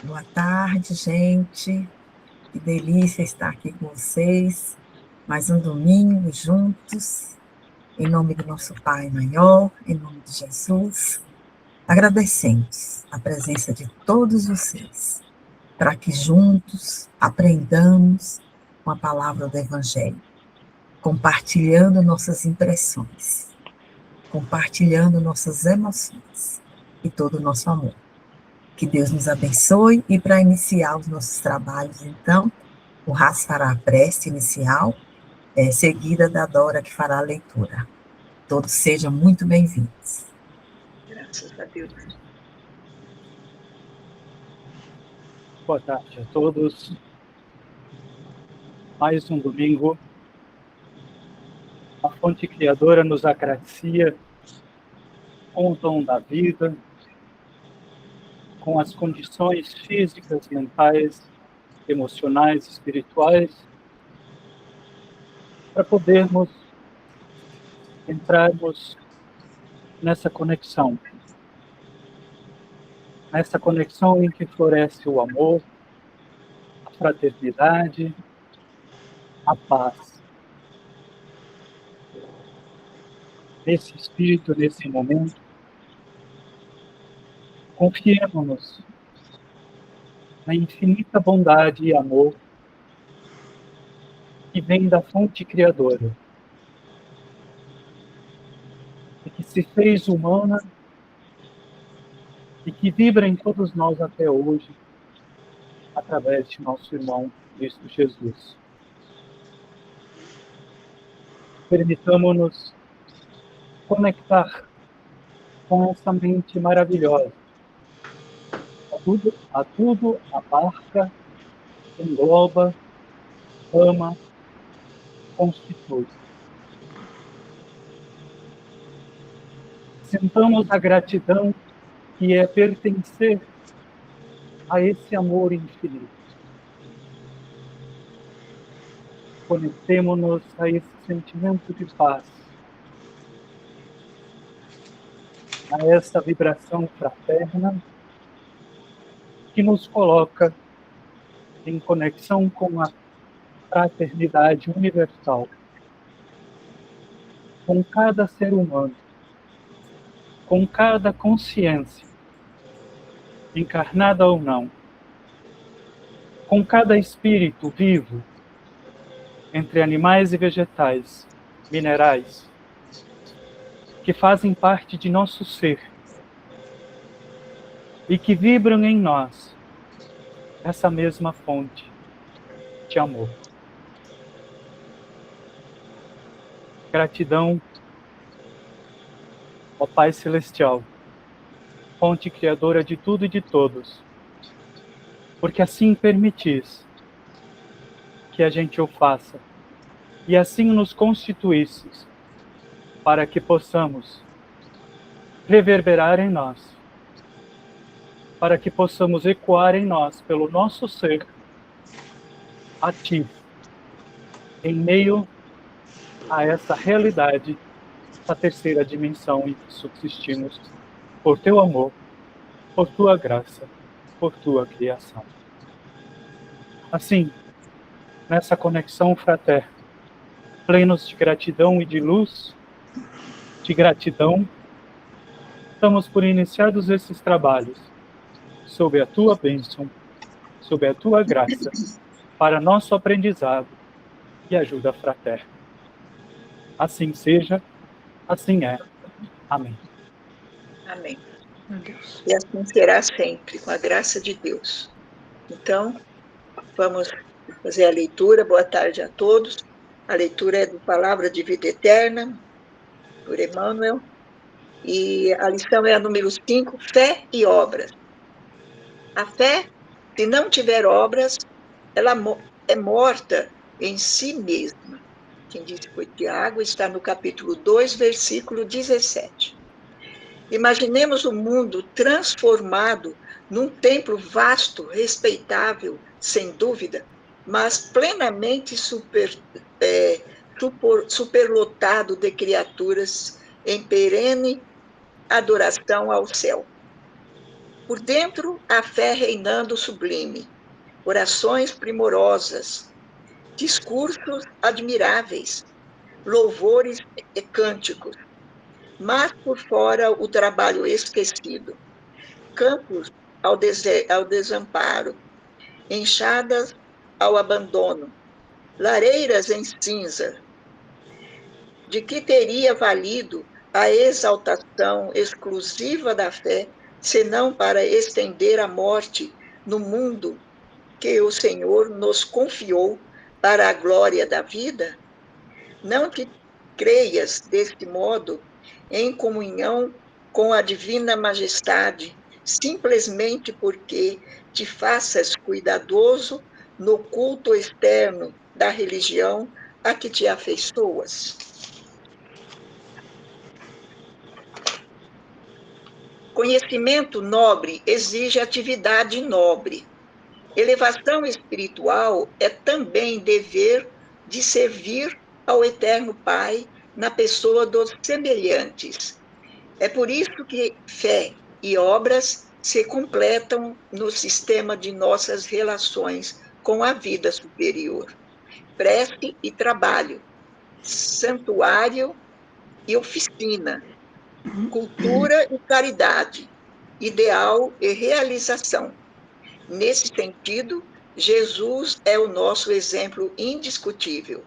Boa tarde, gente. Que delícia estar aqui com vocês. Mais um domingo juntos, em nome do nosso Pai maior, em nome de Jesus. Agradecemos a presença de todos vocês, para que juntos aprendamos com a palavra do Evangelho, compartilhando nossas impressões, compartilhando nossas emoções e todo o nosso amor. Que Deus nos abençoe. E para iniciar os nossos trabalhos, então, o Ras fará a prece inicial, seguida da Dora, que fará a leitura. Todos sejam muito bem-vindos. Graças a Deus. Boa tarde a todos. Mais um domingo. A fonte criadora nos agracia com o dom da vida, com as condições físicas, mentais, emocionais, espirituais, para podermos entrarmos nessa conexão em que floresce o amor, a fraternidade, a paz. Nesse espírito, nesse momento, confiemos-nos na infinita bondade e amor que vem da fonte criadora e que se fez humana e que vibra em todos nós até hoje, através de nosso irmão Cristo Jesus. Permitamos-nos conectar com essa mente maravilhosa. A tudo abarca, engloba, ama, constitui. Sintamos a gratidão que é pertencer a esse amor infinito. Conectemo-nos a esse sentimento de paz, a essa vibração fraterna que nos coloca em conexão com a fraternidade universal, com cada ser humano, com cada consciência, encarnada ou não, com cada espírito vivo, entre animais e vegetais, minerais, que fazem parte de nosso ser e que vibram em nós essa mesma fonte de amor. Gratidão, ó Pai Celestial, fonte criadora de tudo e de todos, porque assim permitis que a gente o faça, e assim nos constituísses, para que possamos reverberar em nós, para que possamos ecoar em nós, pelo nosso ser ativo, em meio a essa realidade da terceira dimensão em que subsistimos, por teu amor, por tua graça, por tua criação. Assim, nessa conexão fraterna, plenos de gratidão e de luz, de gratidão, estamos por iniciados esses trabalhos, sob a tua bênção, sob a tua graça, para nosso aprendizado e ajuda fraterna. Assim seja, assim é. Amém. Amém. E assim será sempre, com a graça de Deus. Então, vamos fazer a leitura. Boa tarde a todos. A leitura é do Palavra de Vida Eterna, por Emmanuel. E a lição é a número 5, Fé e Obras. A fé, se não tiver obras, ela é morta em si mesma. Quem disse foi Tiago, está no capítulo 2, versículo 17. Imaginemos o mundo transformado num templo vasto, respeitável, sem dúvida, mas plenamente superlotado de criaturas em perene adoração ao céu. Por dentro, a fé reinando sublime, orações primorosas, discursos admiráveis, louvores e cânticos, mas por fora o trabalho esquecido, campos ao desamparo, enxadas ao abandono, lareiras em cinza. De que teria valido a exaltação exclusiva da fé, senão para estender a morte no mundo que o Senhor nos confiou para a glória da vida? Não te creias deste modo em comunhão com a divina majestade, simplesmente porque te faças cuidadoso no culto externo da religião a que te afeiçoas. Conhecimento nobre exige atividade nobre. Elevação espiritual é também dever de servir ao Eterno Pai na pessoa dos semelhantes. É por isso que fé e obras se completam no sistema de nossas relações com a vida superior. Prece e trabalho, santuário e oficina, cultura e caridade, ideal e realização. Nesse sentido, Jesus é o nosso exemplo indiscutível.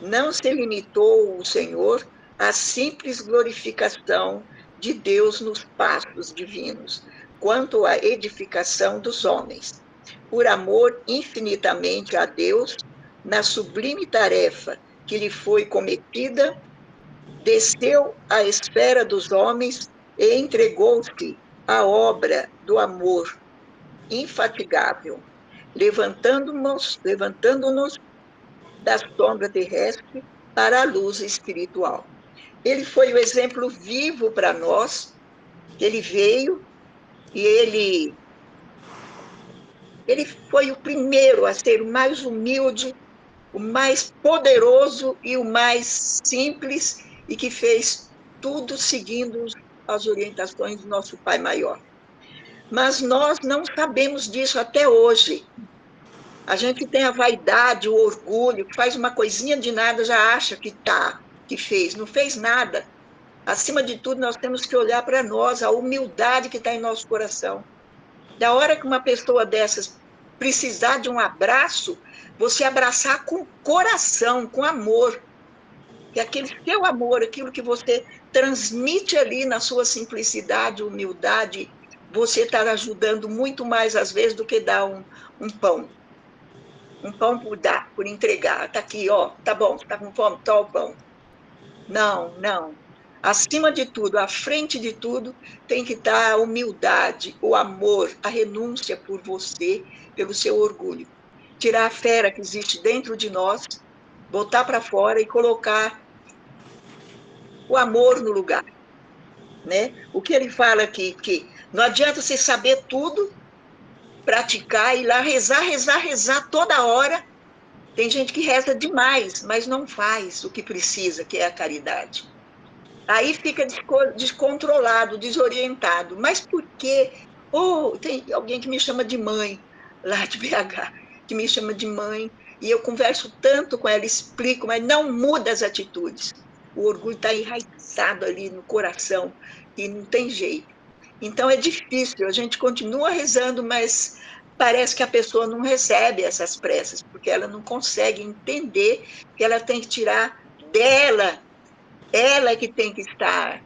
Não se limitou o Senhor à simples glorificação de Deus nos passos divinos, quanto à edificação dos homens. Por amor infinitamente a Deus, na sublime tarefa que lhe foi cometida, desceu à esfera dos homens e entregou-se à obra do amor infatigável, levantando-nos da sombra terrestre para a luz espiritual. Ele foi o exemplo vivo para nós, ele veio e ele foi o primeiro a ser o mais humilde, o mais poderoso e o mais simples, e que fez tudo seguindo as orientações do nosso Pai Maior. Mas nós não sabemos disso até hoje. A gente tem a vaidade, o orgulho, que faz uma coisinha de nada, já acha que fez. Não fez nada. Acima de tudo, nós temos que olhar para nós, a humildade que está em nosso coração. Da hora que uma pessoa dessas precisar de um abraço, você abraçar com coração, com amor. E aquele seu amor, aquilo que você transmite ali na sua simplicidade, humildade, você está ajudando muito mais, às vezes, do que dar um pão. Um pão por dar, por entregar. Está aqui, ó, tá bom, está com fome? Toma o pão. Não, não. Acima de tudo, à frente de tudo, tem que estar a humildade, o amor, a renúncia por você, pelo seu orgulho. Tirar a fera que existe dentro de nós, botar para fora e colocar o amor no lugar. Né? O que ele fala aqui, que não adianta você saber tudo, praticar, ir lá rezar toda hora. Tem gente que reza demais, mas não faz o que precisa, que é a caridade. Aí fica descontrolado, desorientado. Mas por quê? Tem alguém que me chama de mãe, lá de BH, que me chama de mãe, e eu converso tanto com ela, explico, mas não muda as atitudes. O orgulho está enraizado ali no coração, e não tem jeito. Então é difícil, a gente continua rezando, mas parece que a pessoa não recebe essas preces, porque ela não consegue entender que ela tem que tirar dela. Ela é que tem que estar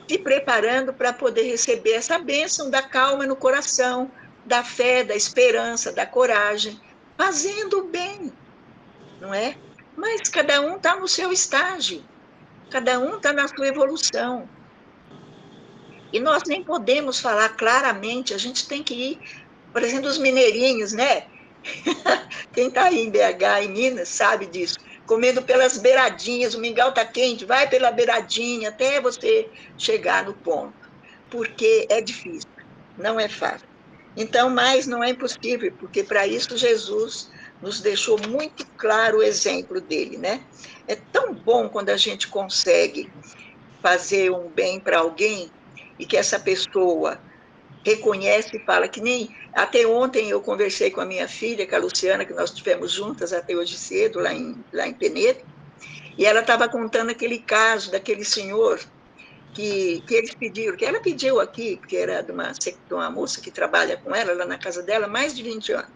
se preparando para poder receber essa bênção da calma no coração, da fé, da esperança, da coragem, fazendo o bem, não é? Mas cada um está no seu estágio, cada um está na sua evolução. E nós nem podemos falar claramente, a gente tem que ir, por exemplo, os mineirinhos, né? Quem está aí em BH, em Minas, sabe disso. Comendo pelas beiradinhas, o mingau está quente, vai pela beiradinha até você chegar no ponto. Porque é difícil, não é fácil. Então, mas não é impossível, porque para isso Jesus nos deixou muito claro o exemplo dele, né? É tão bom quando a gente consegue fazer um bem para alguém e que essa pessoa reconhece e fala que nem... Até ontem eu conversei com a minha filha, com a Luciana, que nós estivemos juntas até hoje cedo, lá em Penedo, e ela estava contando aquele caso daquele senhor que eles pediram, que ela pediu aqui, porque era de uma moça que trabalha com ela, lá na casa dela, mais de 20 anos.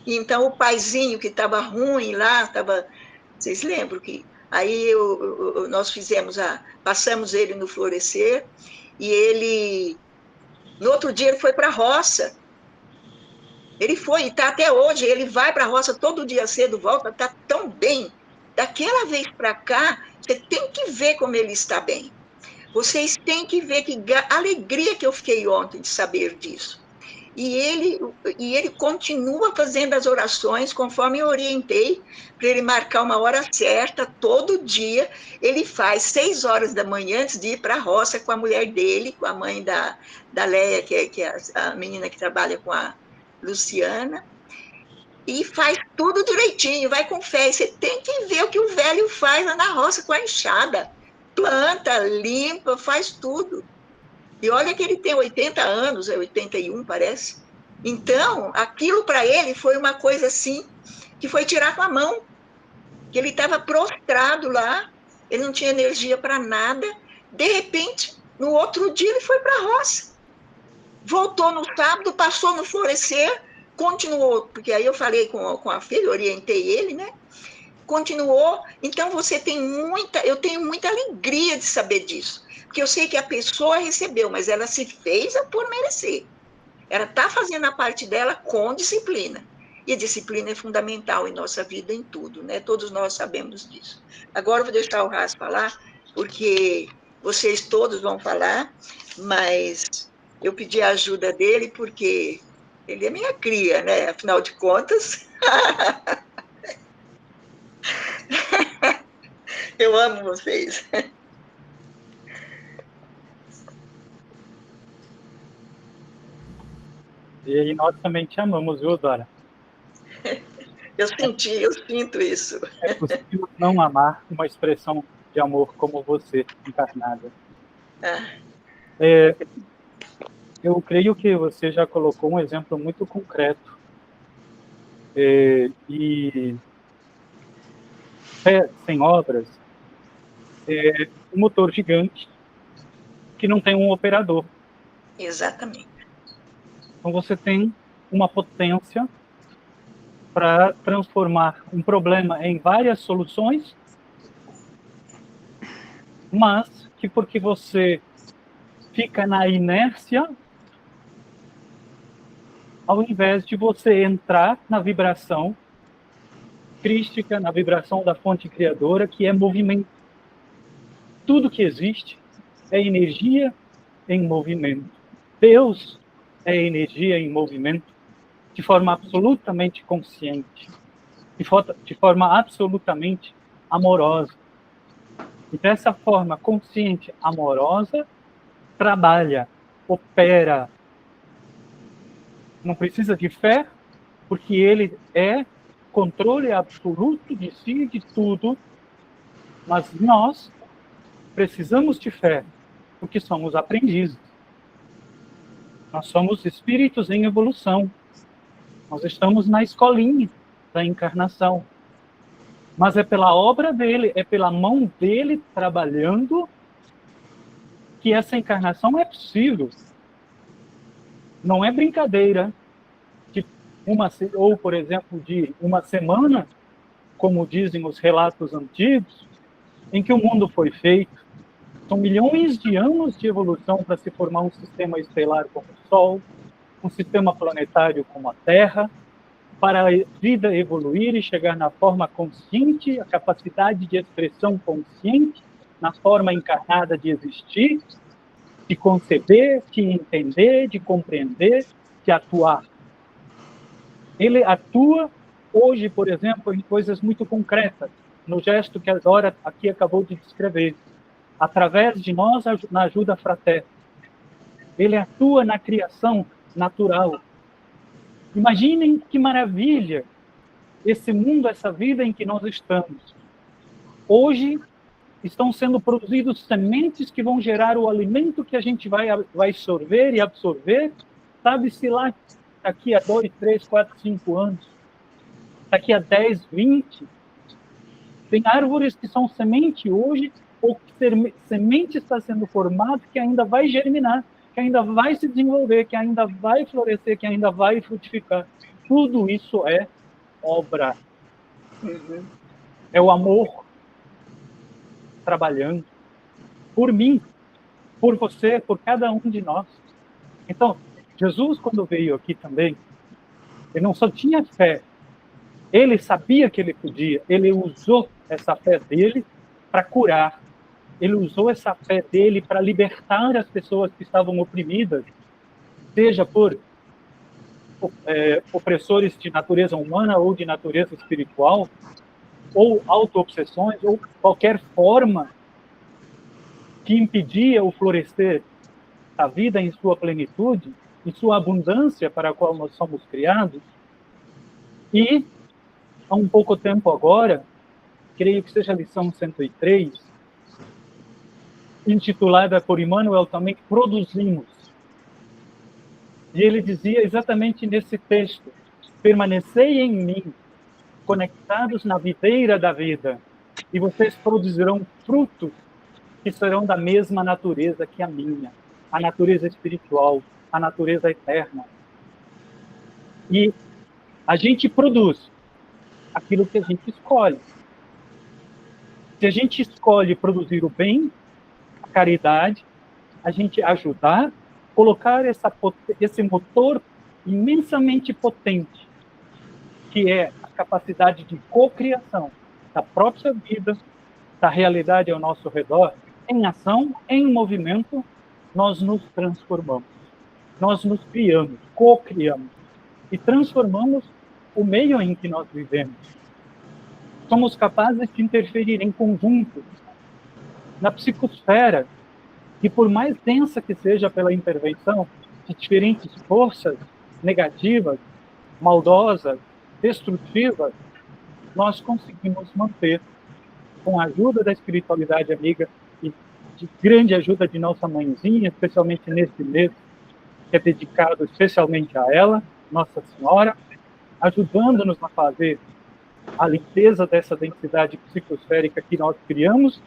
E então o paizinho que estava ruim lá, vocês lembram que... Aí nós passamos ele no Florescer, e ele... No outro dia ele foi para a roça. Ele foi, e está até hoje, ele vai para a roça todo dia cedo, volta, está tão bem. Daquela vez para cá, você tem que ver como ele está bem. Vocês têm que ver que alegria que eu fiquei ontem de saber disso. E ele continua fazendo as orações conforme eu orientei, para ele marcar uma hora certa, todo dia. Ele faz 6 horas da manhã antes de ir para a roça com a mulher dele, com a mãe da Leia, que é a menina que trabalha com a Luciana, e faz tudo direitinho, vai com fé. E você tem que ver o que o velho faz lá na roça com a enxada. Planta, limpa, faz tudo. E olha que ele tem 80 anos, 81 parece. Então, aquilo para ele foi uma coisa assim, que foi tirar com a mão. Que ele estava prostrado lá, ele não tinha energia para nada. De repente, no outro dia, ele foi para a roça. Voltou no sábado, passou no Florescer, continuou, porque aí eu falei com a filha, orientei ele, né? Continuou. Então, eu tenho muita alegria de saber disso. Porque eu sei que a pessoa recebeu, mas ela se fez por merecer. Ela está fazendo a parte dela com disciplina. E a disciplina é fundamental em nossa vida, em tudo, né? Todos nós sabemos disso. Agora eu vou deixar o Ras falar, porque vocês todos vão falar, mas eu pedi a ajuda dele, porque ele é minha cria, né? Afinal de contas. Eu amo vocês. E nós também te amamos, viu, Dora? Eu sinto isso. É possível não amar uma expressão de amor como você, encarnada. Eu creio que você já colocou um exemplo muito concreto. E fé sem obras é um motor gigante que não tem um operador. Exatamente. Então você tem uma potência para transformar um problema em várias soluções, mas que porque você fica na inércia, ao invés de você entrar na vibração crística, na vibração da fonte criadora, que é movimento. Tudo que existe é energia em movimento. Deus é energia em movimento de forma absolutamente consciente, de forma absolutamente amorosa. E dessa forma consciente, amorosa, trabalha, opera. Não precisa de fé, porque ele é controle absoluto de si e de tudo, mas nós precisamos de fé, porque somos aprendizes. Nós somos espíritos em evolução. Nós estamos na escolinha da encarnação. Mas é pela obra dele, é pela mão dele trabalhando que essa encarnação é possível. Não é brincadeira. Ou, por exemplo, de uma semana, como dizem os relatos antigos, em que o mundo foi feito. São milhões de anos de evolução para se formar um sistema estelar como o Sol, um sistema planetário como a Terra, para a vida evoluir e chegar na forma consciente, a capacidade de expressão consciente, na forma encarnada de existir, de conceber, de entender, de compreender, de atuar. Ele atua hoje, por exemplo, em coisas muito concretas, no gesto que a Dora aqui acabou de descrever, através de nós na ajuda fraterna. Ele atua na criação natural. Imaginem que maravilha esse mundo, essa vida em que nós estamos. Hoje estão sendo produzidos sementes que vão gerar o alimento que a gente vai sorver e absorver Sabe-se lá, daqui a 2, 3, 4, 5 anos, daqui a 10, 20, tem árvores que são semente hoje, ou que semente está sendo formada, que ainda vai germinar, que ainda vai se desenvolver, que ainda vai florescer, que ainda vai frutificar. Tudo isso é obra. É o amor trabalhando por mim, por você, por cada um de nós. Então, Jesus, quando veio aqui também, ele não só tinha fé, ele sabia que ele podia, ele usou essa fé dele para curar, ele usou essa fé dele para libertar as pessoas que estavam oprimidas, seja por opressores de natureza humana ou de natureza espiritual, ou auto-obsessões, ou qualquer forma que impedia o florescer da vida em sua plenitude, em sua abundância para a qual nós somos criados. E, há um pouco tempo agora, creio que seja a lição 103, intitulada por Emmanuel também, Produzimos. E ele dizia exatamente nesse texto: permanecei em mim, conectados na videira da vida, e vocês produzirão frutos que serão da mesma natureza que a minha, a natureza espiritual, a natureza eterna. E a gente produz aquilo que a gente escolhe. Se a gente escolhe produzir o bem, a caridade, a gente ajudar, colocar esse motor imensamente potente, que é a capacidade de cocriação da própria vida, da realidade ao nosso redor, em ação, em movimento, nós nos transformamos. Nós nos criamos, cocriamos e transformamos o meio em que nós vivemos. Somos capazes de interferir em conjunto na psicosfera, e por mais densa que seja pela intervenção de diferentes forças negativas, maldosas, destrutivas, nós conseguimos manter, com a ajuda da espiritualidade amiga e de grande ajuda de nossa mãezinha, especialmente neste mês, que é dedicado especialmente a ela, Nossa Senhora, ajudando-nos a fazer a limpeza dessa densidade psicosférica que nós criamos,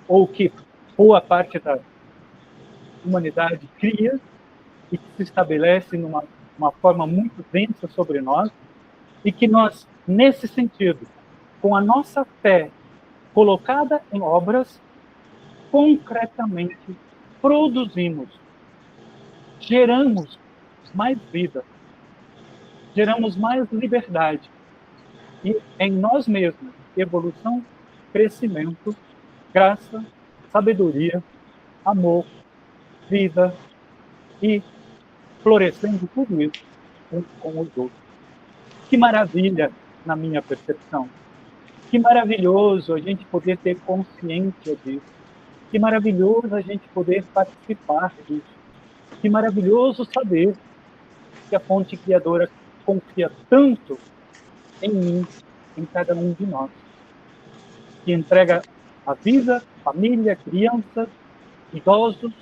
ou que boa parte da humanidade cria, e que se estabelece numa forma muito densa sobre nós, e que nós, nesse sentido, com a nossa fé colocada em obras, concretamente produzimos, geramos mais vida, geramos mais liberdade, e em nós mesmos, evolução, crescimento, graça, sabedoria, amor, vida, e florescendo tudo isso com os outros. Que maravilha, na minha percepção. Que maravilhoso a gente poder ter consciência disso. Que maravilhoso a gente poder participar disso. Que maravilhoso saber que a fonte criadora confia tanto em mim, em cada um de nós. Que entrega a vida, família, crianças, idosos,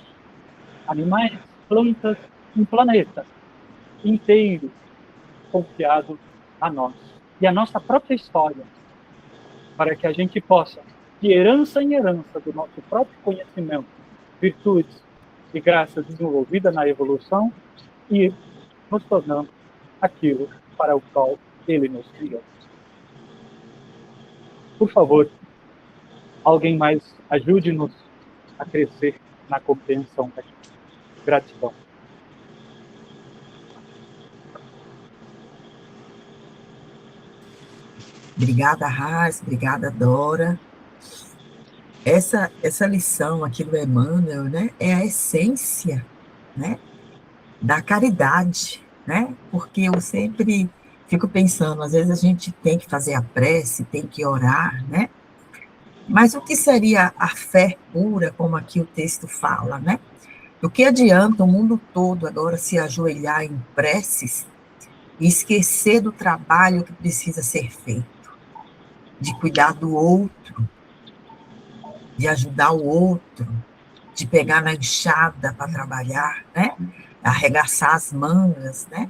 animais, plantas, um planeta inteiro confiado a nós. E a nossa própria história, para que a gente possa, de herança em herança do nosso próprio conhecimento, virtudes e graças desenvolvidas na evolução, e nos tornando aquilo para o qual Ele nos criou. Por favor, alguém mais ajude-nos a crescer na compreensão daqui. Gratidão. Obrigada, Raz, obrigada, Dora. Essa lição aqui do Emmanuel, né, é a essência, né, da caridade, né, porque eu sempre fico pensando, às vezes a gente tem que fazer a prece, tem que orar, né, mas o que seria a fé pura, como aqui o texto fala, né? Do que adianta o mundo todo agora se ajoelhar em preces e esquecer do trabalho que precisa ser feito, de cuidar do outro, de ajudar o outro, de pegar na enxada para trabalhar, né? arregaçar as mangas, né?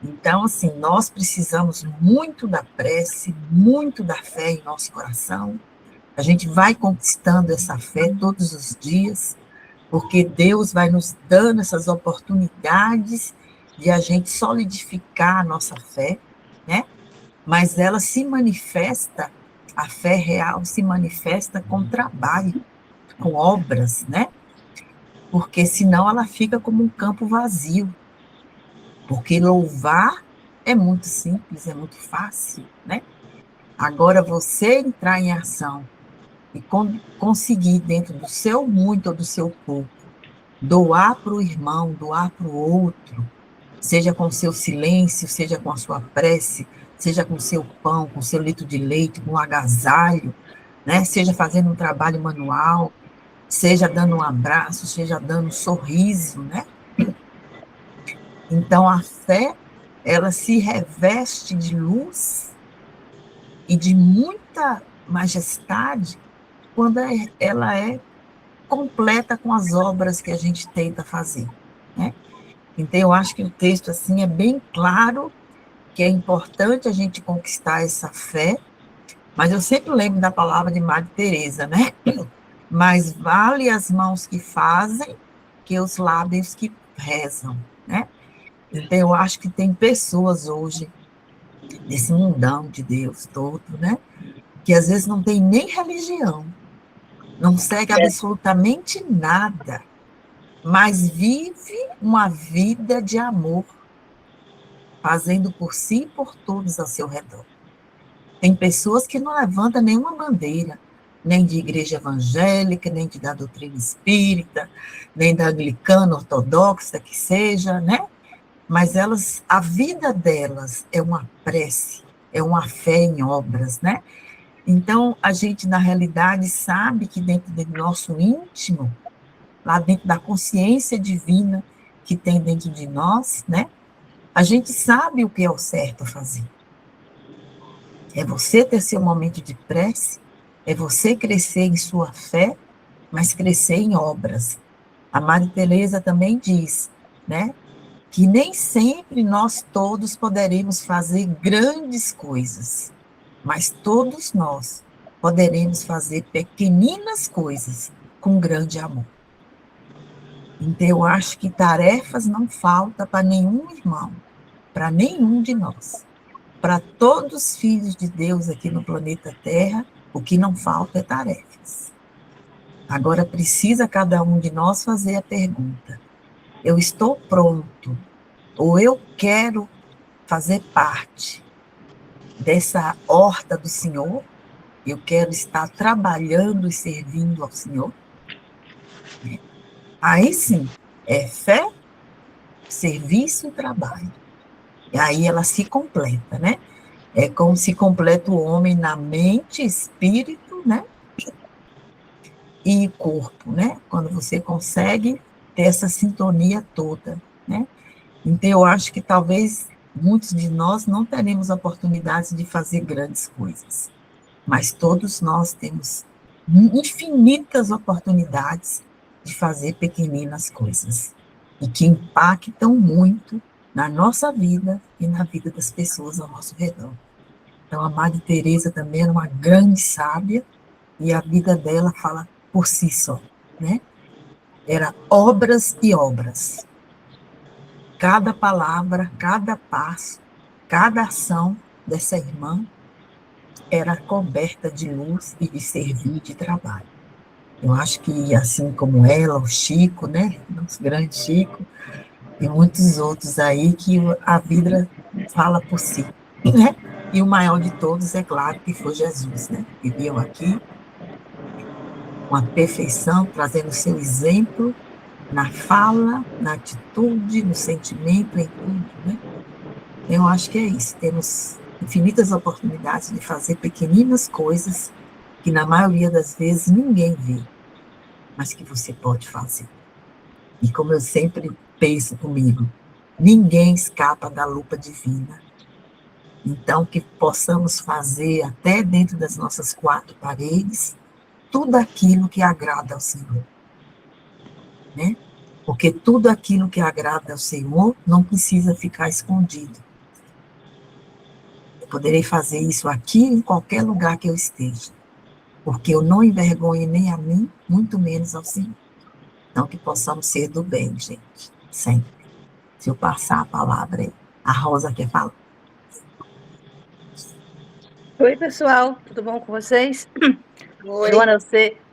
Então, assim, nós precisamos muito da prece, muito da fé em nosso coração. A gente vai conquistando essa fé todos os dias, porque Deus vai nos dando essas oportunidades de a gente solidificar a nossa fé, né? Mas ela se manifesta, a fé real se manifesta com trabalho, com obras, né? Porque senão ela fica como um campo vazio. Porque louvar é muito simples, é muito fácil, né? Agora, você entrar em ação e conseguir, dentro do seu muito ou do seu pouco, doar para o irmão, doar para o outro, seja com o seu silêncio, seja com a sua prece, seja com o seu pão, com o seu litro de leite, com o agasalho, né? Seja fazendo um trabalho manual, seja dando um abraço, seja dando um sorriso, né? Então, a fé, ela se reveste de luz e de muita majestade quando ela é completa com as obras que a gente tenta fazer, né? Então, eu acho que o texto, assim, é bem claro que é importante a gente conquistar essa fé, mas eu sempre lembro da palavra de Madre Teresa, né? Mas vale as mãos que fazem que os lábios que rezam, né? Então, eu acho que tem pessoas hoje, nesse mundão de Deus todo, né? Que às vezes não tem nem religião, não segue absolutamente nada, mas vive uma vida de amor, fazendo por si e por todos ao seu redor. Tem pessoas que não levantam nenhuma bandeira, nem de igreja evangélica, nem da doutrina espírita, nem da anglicana, ortodoxa, que seja, né? Mas elas, a vida delas é uma prece, é uma fé em obras, né? Então, a gente, na realidade, sabe que dentro do nosso íntimo, lá dentro da consciência divina que tem dentro de nós, né? A gente sabe o que é o certo a fazer. É você ter seu momento de prece, é você crescer em sua fé, mas crescer em obras. A Madre Teresa também diz, né? Que nem sempre nós todos poderemos fazer grandes coisas, mas todos nós poderemos fazer pequeninas coisas com grande amor. Então, eu acho que tarefas não faltam para nenhum irmão, para nenhum de nós. Para todos os filhos de Deus aqui no planeta Terra, o que não falta é tarefas. Agora, precisa cada um de nós fazer a pergunta: eu estou pronto, ou eu quero fazer parte dessa horta do Senhor? Eu quero estar trabalhando e servindo ao Senhor? Aí sim, é fé, serviço e trabalho. E aí ela se completa, né? É como se completa o homem na mente, espírito, né? E corpo, né? Quando você consegue ter essa sintonia toda, né? Então, eu acho que talvez muitos de nós não teremos oportunidades de fazer grandes coisas, mas todos nós temos infinitas oportunidades de fazer pequeninas coisas, e que impactam muito na nossa vida e na vida das pessoas ao nosso redor. Então, a Madre Teresa também era uma grande sábia, e a vida dela fala por si só, né? Era obras e obras. Cada palavra, cada passo, cada ação dessa irmã era coberta de luz e de servir de trabalho. Eu acho que, assim como ela, o Chico, né? Nosso grande Chico, e muitos outros aí, que a vida fala por si, né? E o maior de todos, é claro, que foi Jesus, né? Que veio aqui com a perfeição, trazendo o seu exemplo na fala, na atitude, no sentimento, em tudo, né? Eu acho que é isso. Temos infinitas oportunidades de fazer pequeninas coisas que, na maioria das vezes, ninguém vê, mas que você pode fazer. E como eu sempre penso comigo, ninguém escapa da lupa divina. Então, que possamos fazer, até dentro das nossas quatro paredes, tudo aquilo que agrada ao Senhor, né? Porque tudo aquilo que agrada ao Senhor não precisa ficar escondido. Eu poderei fazer isso aqui em qualquer lugar que eu esteja, porque eu não envergonho nem a mim, muito menos ao Senhor. Então, que possamos ser do bem, gente, sempre. Se eu passar a palavra aí. A Rosa quer falar. Oi, pessoal, tudo bom com vocês? Oi. Joana,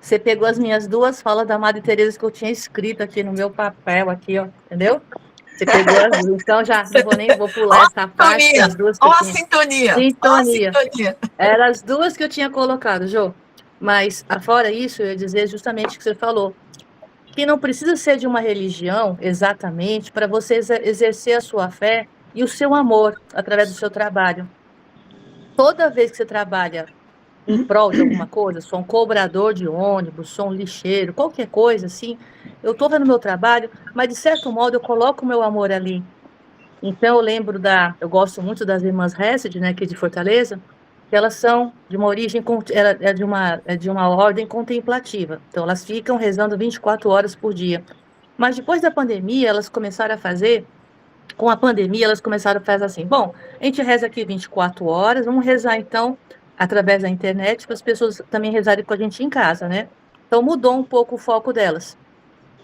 você pegou as minhas duas falas da Madre Teresa que eu tinha escrito aqui no meu papel, aqui, ó, entendeu? Você pegou as duas, então já não vou pular essa parte das duas que eu tinha. Sintonia! Sintonia! Eram as duas que eu tinha colocado, Jô. Mas, afora isso, eu ia dizer justamente o que você falou, que não precisa ser de uma religião, exatamente, para você exercer a sua fé e o seu amor através do seu trabalho. Toda vez que você trabalha em prol de alguma coisa, sou um cobrador de ônibus, sou um lixeiro, qualquer coisa assim, eu estou vendo meu trabalho, mas de certo modo eu coloco o meu amor ali. Então eu lembro eu gosto muito das irmãs Hesed, né, aqui de Fortaleza, que elas são de uma origem, é de uma ordem contemplativa. Então elas ficam rezando 24 horas por dia. Mas depois da pandemia, elas começaram a fazer, com a pandemia, elas começaram a fazer assim, bom, a gente reza aqui 24 horas, vamos rezar então através da internet para as pessoas também rezarem com a gente em casa, né? Então mudou um pouco o foco delas.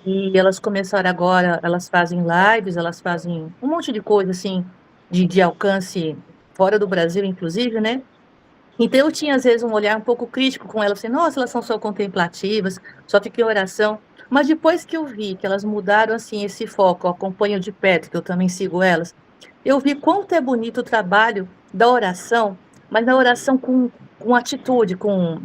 E elas começaram agora, elas fazem lives, elas fazem um monte de coisa assim, de alcance fora do Brasil, inclusive, né? Então eu tinha, às vezes, um olhar um pouco crítico com elas, assim, nossa, elas são só contemplativas, só ficam em oração. Mas depois que eu vi que elas mudaram, assim, esse foco, eu acompanho de perto, que eu também sigo elas, eu vi quanto é bonito o trabalho da oração, mas da oração com atitude, com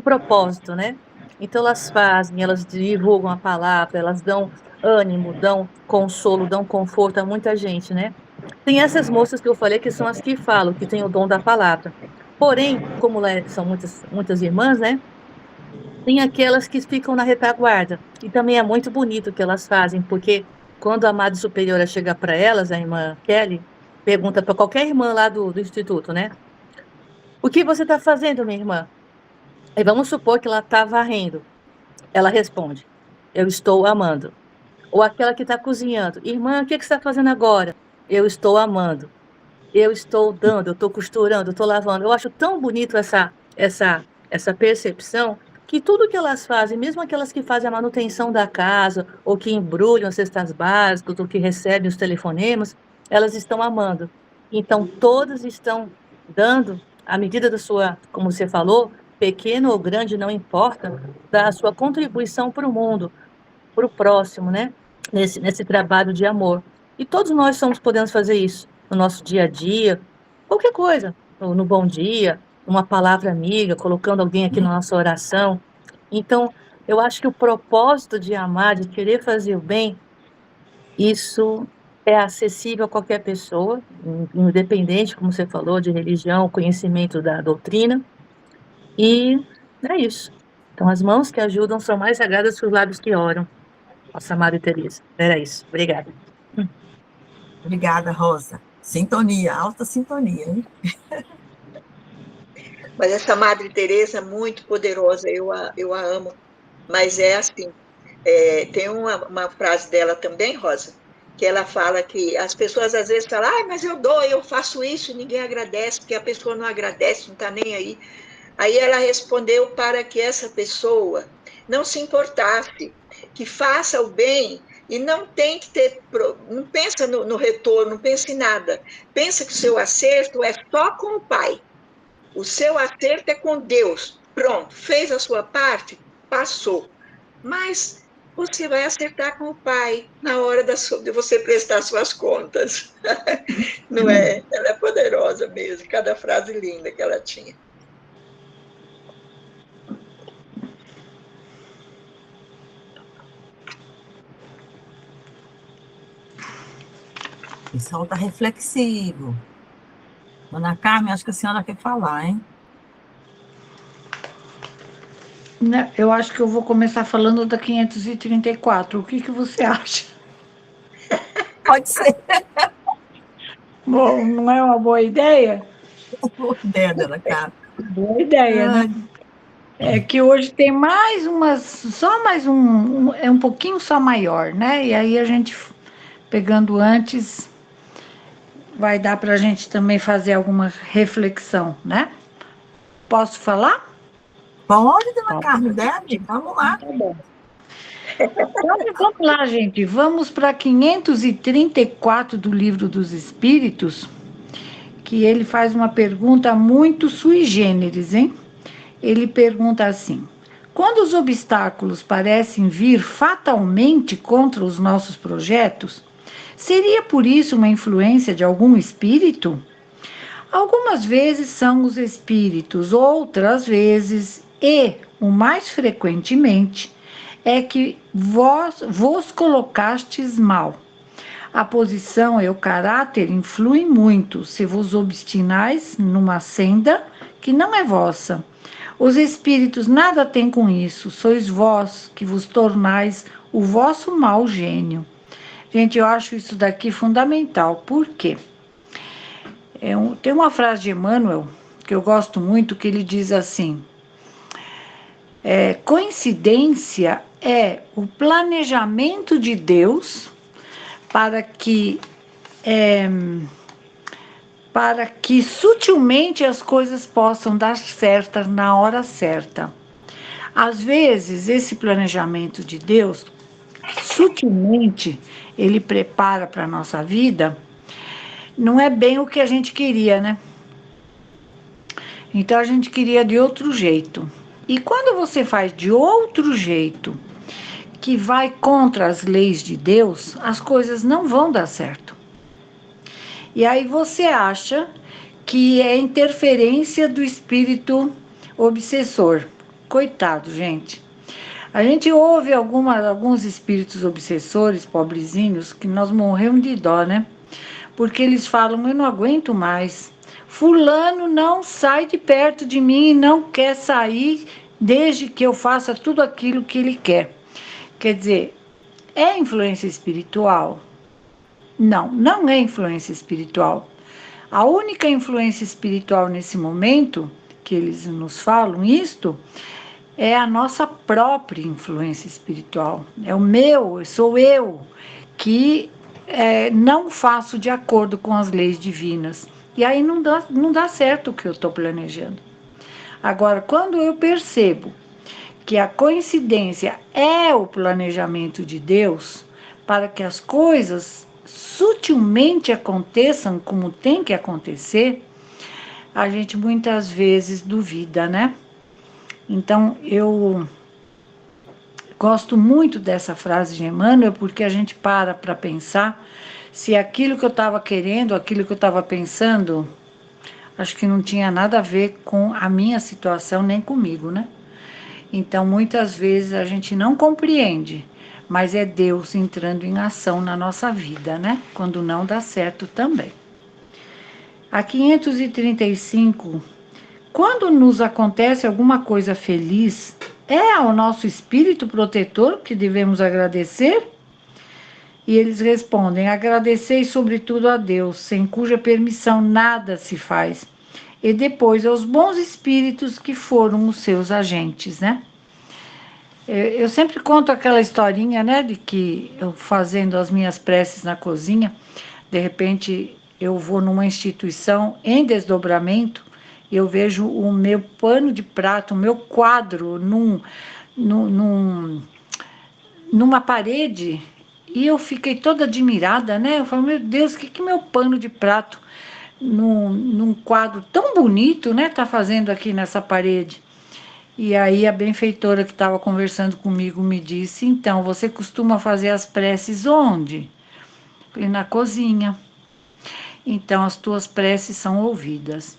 propósito, né? Então elas fazem, elas divulgam a palavra, elas dão ânimo, dão consolo, dão conforto a muita gente, né? Tem essas moças que eu falei que são as que falam, que têm o dom da palavra. Porém, como lá são muitas irmãs, né? Tem aquelas que ficam na retaguarda. E também é muito bonito o que elas fazem, porque quando a Madre Superiora chega para elas, a irmã Kelly, pergunta para qualquer irmã lá do instituto, né? O que você está fazendo, minha irmã? E vamos supor que ela está varrendo. Ela responde: eu estou amando. Ou aquela que está cozinhando: irmã, o que você está fazendo agora? Eu estou amando. Eu estou dando, eu estou costurando, eu estou lavando. Eu acho tão bonito essa percepção que tudo que elas fazem, mesmo aquelas que fazem a manutenção da casa, ou que embrulham as cestas básicas, ou que recebem os telefonemas, elas estão amando. Então, todas estão dando, à medida da sua, como você falou, pequeno ou grande, não importa, da sua contribuição para o mundo, para o próximo, né? Nesse trabalho de amor. E todos nós podemos fazer isso no nosso dia a dia, qualquer coisa, no bom dia, uma palavra amiga, colocando alguém aqui na nossa oração. Então, eu acho que o propósito de amar, de querer fazer o bem, isso é acessível a qualquer pessoa, independente, como você falou, de religião, conhecimento da doutrina, e é isso. Então, as mãos que ajudam são mais sagradas que os lábios que oram. Nossa Madre Teresa. Era isso. Obrigada. Obrigada, Rosa. Sintonia, alta sintonia, hein? Mas essa Madre Teresa é muito poderosa, eu a amo. Mas é assim, tem uma frase dela também, Rosa, que ela fala que as pessoas às vezes falam, mas eu dou, eu faço isso, e ninguém agradece, porque a pessoa não agradece, não está nem aí. Aí ela respondeu para que essa pessoa não se importasse, que faça o bem e não tem que não pensa no retorno, não pensa em nada. Pensa que o seu acerto é só com o Pai. O seu acerto é com Deus. Pronto, fez a sua parte, passou. Mas você vai acertar com o Pai na hora de você prestar suas contas. Não é? Ela é poderosa mesmo, cada frase linda que ela tinha. O pessoal está reflexivo. Dona Carmen, acho que a senhora quer falar, hein? Eu acho que eu vou começar falando da 534. O que você acha? Pode ser. Bom, não é uma boa ideia? Boa ideia, Dona Carmen. Boa ideia, né? É que hoje tem mais umas, só mais é um pouquinho só maior, né? E aí a gente, pegando antes, vai dar para a gente também fazer alguma reflexão, né? Posso falar? Pode, dona Então, Carmen, deve, vamos lá. tá bom. Então, vamos lá, gente. Vamos para 534 do Livro dos Espíritos, que ele faz uma pergunta muito sui generis, hein? Ele pergunta assim: quando os obstáculos parecem vir fatalmente contra os nossos projetos, seria por isso uma influência de algum espírito? Algumas vezes são os espíritos, outras vezes, e o mais frequentemente, é que vos colocastes mal. A posição e o caráter influem muito se vos obstinais numa senda que não é vossa. Os espíritos nada têm com isso, sois vós que vos tornais o vosso mau gênio. Gente, eu acho isso daqui fundamental. Por quê? Tem uma frase de Emmanuel que eu gosto muito, que ele diz assim: coincidência é o planejamento de Deus para que sutilmente as coisas possam dar certas na hora certa. Às vezes, esse planejamento de Deus, sutilmente, ele prepara para a nossa vida, não é bem o que a gente queria, né? Então, a gente queria de outro jeito. E quando você faz de outro jeito, que vai contra as leis de Deus, as coisas não vão dar certo. E aí você acha que é interferência do espírito obsessor. Coitado, gente. A gente ouve alguns espíritos obsessores, pobrezinhos, que nós morremos de dó, né? Porque eles falam: eu não aguento mais. Fulano não sai de perto de mim e não quer sair desde que eu faça tudo aquilo que ele quer. Quer dizer, é influência espiritual? Não, não é influência espiritual. A única influência espiritual nesse momento, que eles nos falam isto, é a nossa própria influência espiritual. Sou eu que não faço de acordo com as leis divinas. E aí não dá certo o que eu estou planejando. Agora, quando eu percebo que a coincidência é o planejamento de Deus para que as coisas sutilmente aconteçam como tem que acontecer, a gente muitas vezes duvida, né? Então, eu gosto muito dessa frase de Emmanuel, porque a gente para pensar se aquilo que eu estava querendo, aquilo que eu estava pensando, acho que não tinha nada a ver com a minha situação, nem comigo, né? Então, muitas vezes a gente não compreende, mas é Deus entrando em ação na nossa vida, né? Quando não dá certo também. A 535, quando nos acontece alguma coisa feliz, é ao nosso espírito protetor que devemos agradecer? E eles respondem: agradecei sobretudo a Deus, sem cuja permissão nada se faz, e depois aos bons espíritos que foram os seus agentes, né? Eu sempre conto aquela historinha, né, de que eu fazendo as minhas preces na cozinha, de repente eu vou numa instituição em desdobramento, eu vejo o meu pano de prato, o meu quadro numa parede, e eu fiquei toda admirada, né? Eu falo: meu Deus, o que meu pano de prato num quadro tão bonito, né, tá fazendo aqui nessa parede? E aí a benfeitora que estava conversando comigo me disse: então, você costuma fazer as preces onde? Eu falei: na cozinha. Então, as tuas preces são ouvidas.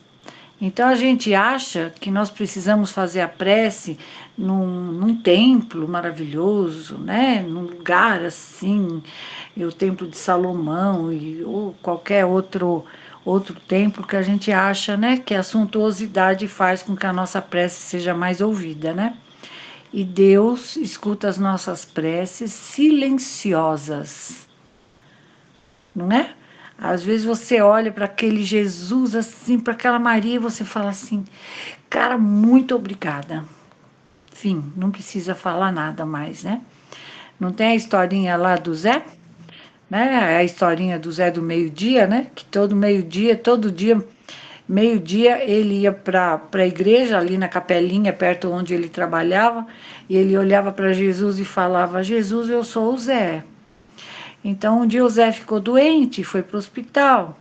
Então, a gente acha que nós precisamos fazer a prece num templo maravilhoso, né? Num lugar assim, o Templo de Salomão ou qualquer outro templo que a gente acha, né, que a suntuosidade faz com que a nossa prece seja mais ouvida, né? E Deus escuta as nossas preces silenciosas, não é? Às vezes você olha para aquele Jesus assim, para aquela Maria, e você fala assim: cara, muito obrigada. fim, não precisa falar nada mais, né? Não tem a historinha lá do Zé? Né? A historinha do Zé do meio-dia, né? Que todo dia, meio-dia, ele ia para a igreja, ali na capelinha, perto onde ele trabalhava, e ele olhava para Jesus e falava: Jesus, eu sou o Zé. Então, um dia o Zé ficou doente, foi para o hospital.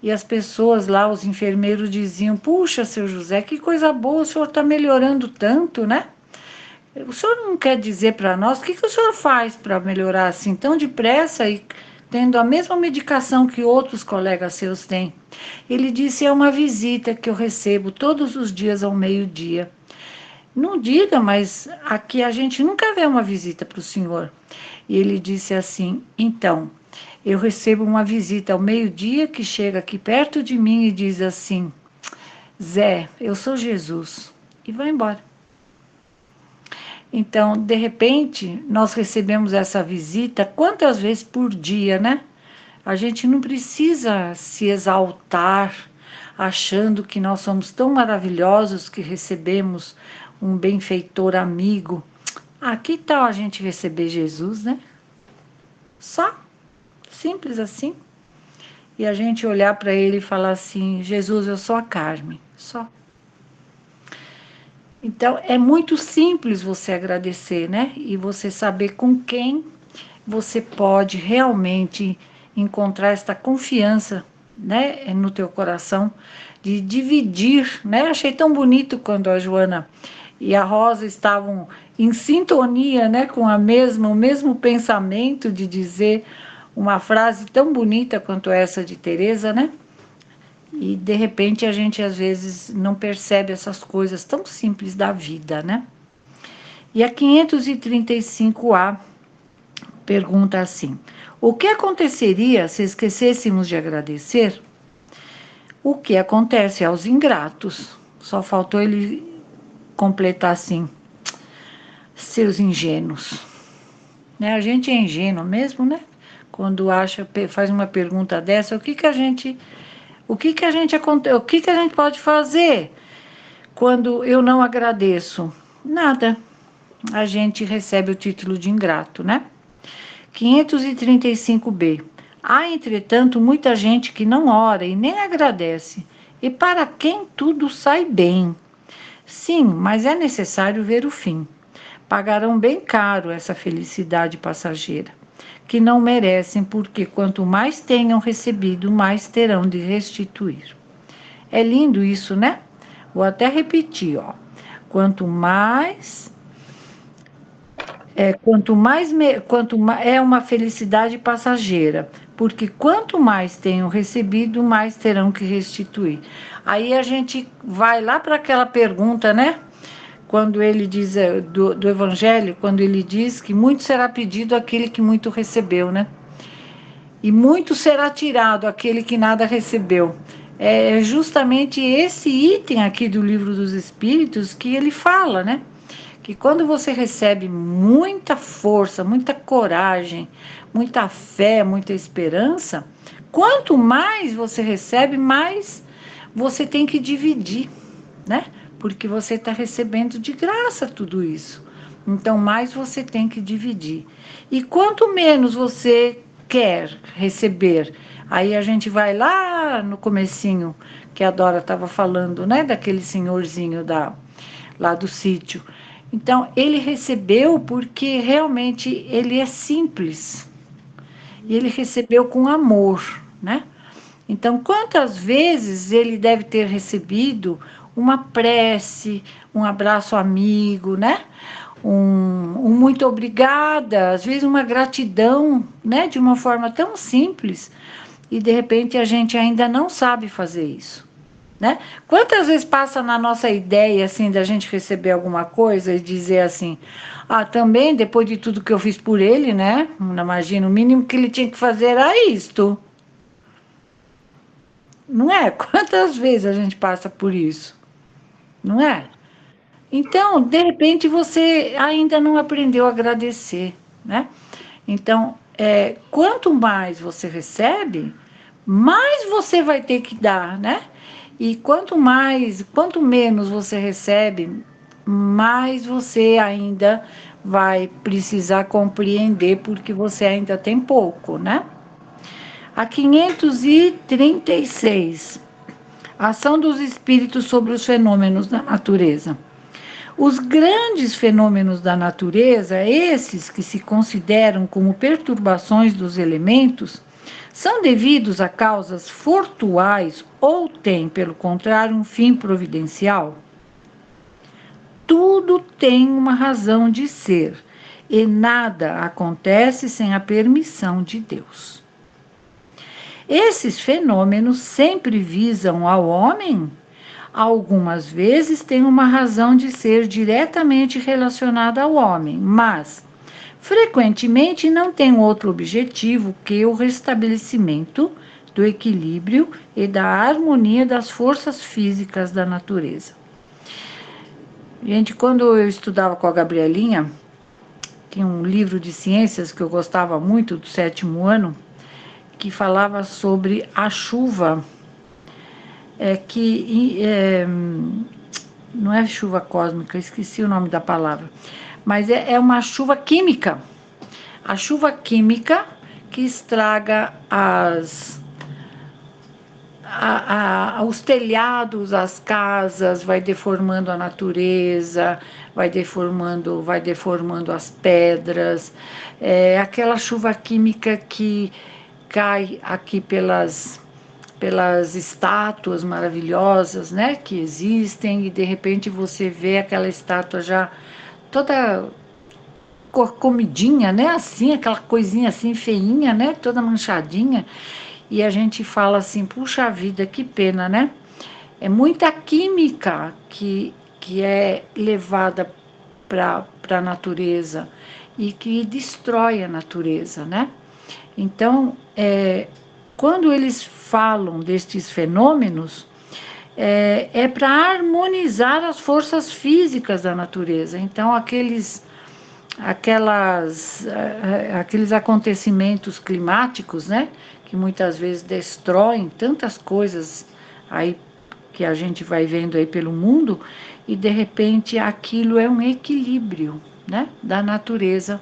E as pessoas lá, os enfermeiros diziam: puxa, seu José, que coisa boa, o senhor está melhorando tanto, né? O senhor não quer dizer para nós o que o senhor faz para melhorar assim tão depressa e tendo a mesma medicação que outros colegas seus têm? Ele disse: é uma visita que eu recebo todos os dias ao meio-dia. Não diga, mas aqui a gente nunca vê uma visita para o senhor. E ele disse assim: então, eu recebo uma visita ao meio-dia que chega aqui perto de mim e diz assim: Zé, eu sou Jesus. E vai embora. Então, de repente, nós recebemos essa visita quantas vezes por dia, né? A gente não precisa se exaltar achando que nós somos tão maravilhosos que recebemos um benfeitor amigo. Ah, que tal a gente receber Jesus, né? Só, simples assim. E a gente olhar para ele e falar assim: Jesus, eu sou a Carmen, só. Então, é muito simples você agradecer, né? E você saber com quem você pode realmente encontrar esta confiança, né, no teu coração, de dividir, né? Achei tão bonito quando a Joana e a Rosa estavam em sintonia, né, com o mesmo pensamento de dizer uma frase tão bonita quanto essa de Teresa, né? E de repente a gente às vezes não percebe essas coisas tão simples da vida, né? E a 535A pergunta assim: o que aconteceria se esquecêssemos de agradecer? O que acontece aos ingratos? Só faltou ele completar assim: seus ingênuos. Né? A gente é ingênuo mesmo, né? Quando faz uma pergunta dessa, o que a gente pode fazer quando eu não agradeço? Nada. A gente recebe o título de ingrato, né? 535B. Há, entretanto, muita gente que não ora e nem agradece, e para quem tudo sai bem. Sim, mas é necessário ver o fim. Pagarão bem caro essa felicidade passageira, que não merecem, porque quanto mais tenham recebido, mais terão de restituir. É lindo isso, né? Vou até repetir, ó. Quanto mais é uma felicidade passageira, porque quanto mais tenham recebido, mais terão que restituir. Aí a gente vai lá para aquela pergunta, né? Quando ele diz do Evangelho, quando ele diz que muito será pedido àquele que muito recebeu, né? E muito será tirado àquele que nada recebeu. É justamente esse item aqui do Livro dos Espíritos que ele fala, né? Que quando você recebe muita força, muita coragem, muita fé, muita esperança, quanto mais você recebe, mais você tem que dividir, né? Porque você está recebendo de graça tudo isso. Então, mais você tem que dividir. E quanto menos você quer receber, aí a gente vai lá no comecinho, que a Dora estava falando, né? Daquele senhorzinho lá do sítio. Então, ele recebeu porque realmente ele é simples. E ele recebeu com amor, né? Então, quantas vezes ele deve ter recebido uma prece, um abraço amigo, né? Um muito obrigada, às vezes uma gratidão, né? De uma forma tão simples. E, de repente, a gente ainda não sabe fazer isso. Né? Quantas vezes passa na nossa ideia assim da gente receber alguma coisa e dizer assim: ah, também depois de tudo que eu fiz por ele, né? Imagina, o mínimo que ele tinha que fazer era isto. Não é? Quantas vezes a gente passa por isso? Não é? Então, de repente, você ainda não aprendeu a agradecer, né? Então, quanto mais você recebe, mais você vai ter que dar, né? E quanto menos você recebe, mais você ainda vai precisar compreender, porque você ainda tem pouco, né? A 536, ação dos espíritos sobre os fenômenos da natureza. Os grandes fenômenos da natureza, esses que se consideram como perturbações dos elementos, são devidos a causas fortuais ou têm, pelo contrário, um fim providencial? Tudo tem uma razão de ser e nada acontece sem a permissão de Deus. Esses fenômenos sempre visam ao homem? Algumas vezes têm uma razão de ser diretamente relacionada ao homem, mas frequentemente não têm outro objetivo que o restabelecimento do equilíbrio e da harmonia das forças físicas da natureza. Gente, quando eu estudava com a Gabrielinha, tinha um livro de ciências que eu gostava muito, do 7º ano, que falava sobre a chuva, não é chuva cósmica, esqueci o nome da palavra, mas é uma chuva química. A chuva química que estraga os telhados, as casas, vai deformando a natureza, vai deformando as pedras. Aquela chuva química que cai aqui pelas estátuas maravilhosas, né, que existem, e de repente você vê aquela estátua já toda comidinha, né, assim, aquela coisinha assim feinha, né, toda manchadinha, e a gente fala assim, puxa vida, que pena, né? É muita química que é levada para a natureza e que destrói a natureza, né? Então, quando eles falam destes fenômenos, é para harmonizar as forças físicas da natureza. Então, aqueles acontecimentos climáticos, né, que muitas vezes destroem tantas coisas aí que a gente vai vendo aí pelo mundo, e de repente aquilo é um equilíbrio, né, da natureza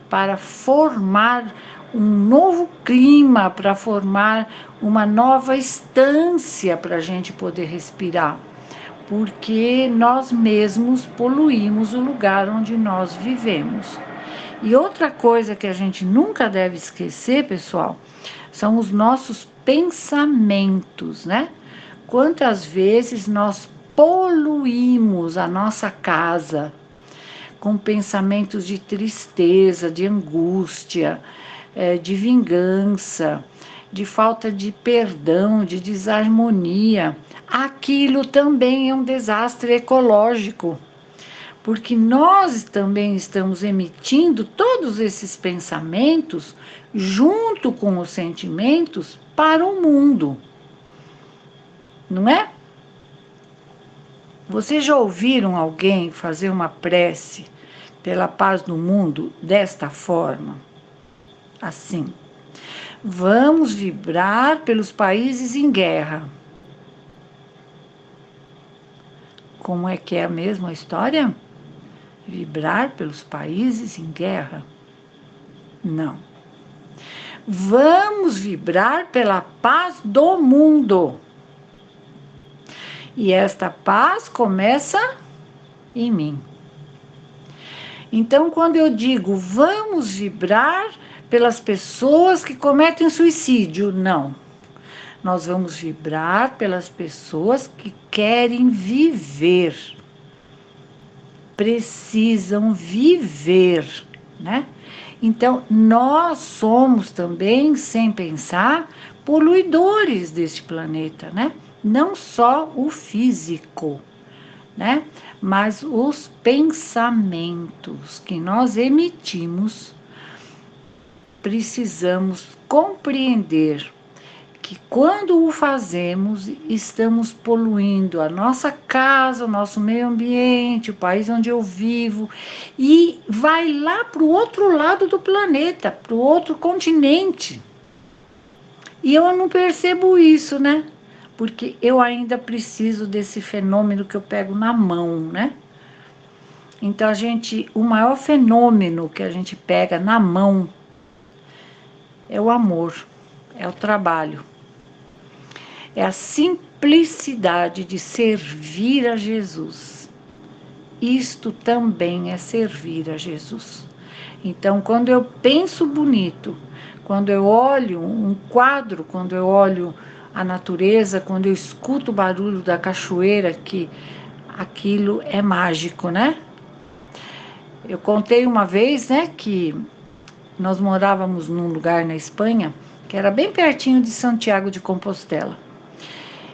para formar um novo clima, para formar uma nova estância para a gente poder respirar, porque nós mesmos poluímos o lugar onde nós vivemos. E outra coisa que a gente nunca deve esquecer, pessoal, são os nossos pensamentos, né? Quantas vezes nós poluímos a nossa casa com pensamentos de tristeza, de angústia, de vingança, de falta de perdão, de desarmonia. Aquilo também é um desastre ecológico, porque nós também estamos emitindo todos esses pensamentos junto com os sentimentos para o mundo, não é? Vocês já ouviram alguém fazer uma prece pela paz do mundo desta forma? Assim: vamos vibrar pelos países em guerra. Como é que é a mesma história? Vibrar pelos países em guerra? Não. Vamos vibrar pela paz do mundo. E esta paz começa em mim. Então, quando eu digo vamos vibrar pelas pessoas que cometem suicídio, não. Nós vamos vibrar pelas pessoas que querem viver. Precisam viver, né? Então, nós somos também, sem pensar, poluidores deste planeta, né? Não só o físico, né? Mas os pensamentos que nós emitimos, precisamos compreender que quando o fazemos, estamos poluindo a nossa casa, o nosso meio ambiente, o país onde eu vivo, e vai lá para o outro lado do planeta, para o outro continente. E eu não percebo isso, né? Porque eu ainda preciso desse fenômeno que eu pego na mão, né? Então, o maior fenômeno que a gente pega na mão é o amor, é o trabalho. É a simplicidade de servir a Jesus. Isto também é servir a Jesus. Então, quando eu penso bonito, quando eu olho um quadro, quando eu olho a natureza, quando eu escuto o barulho da cachoeira, que aquilo é mágico, né? Eu contei uma vez, né, que nós morávamos num lugar na Espanha, que era bem pertinho de Santiago de Compostela.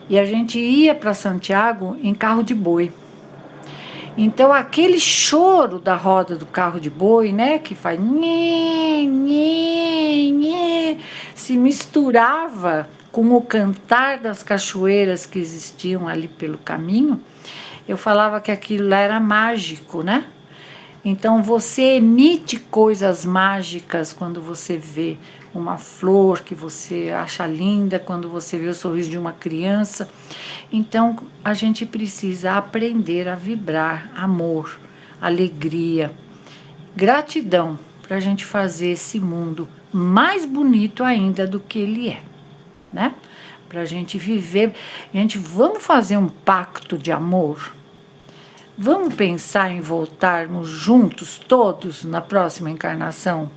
E a gente ia para Santiago em carro de boi. Então, aquele choro da roda do carro de boi, né, que faz nhê, nhê, nhê, se misturava com o cantar das cachoeiras que existiam ali pelo caminho. Eu falava que aquilo lá era mágico, né? Então, você emite coisas mágicas quando você vê uma flor que você acha linda, quando você vê o sorriso de uma criança. Então, a gente precisa aprender a vibrar amor, alegria, gratidão, para a gente fazer esse mundo mais bonito ainda do que ele é, né? Para a gente viver. Gente, vamos fazer um pacto de amor? Vamos pensar em voltarmos juntos, todos, na próxima encarnação?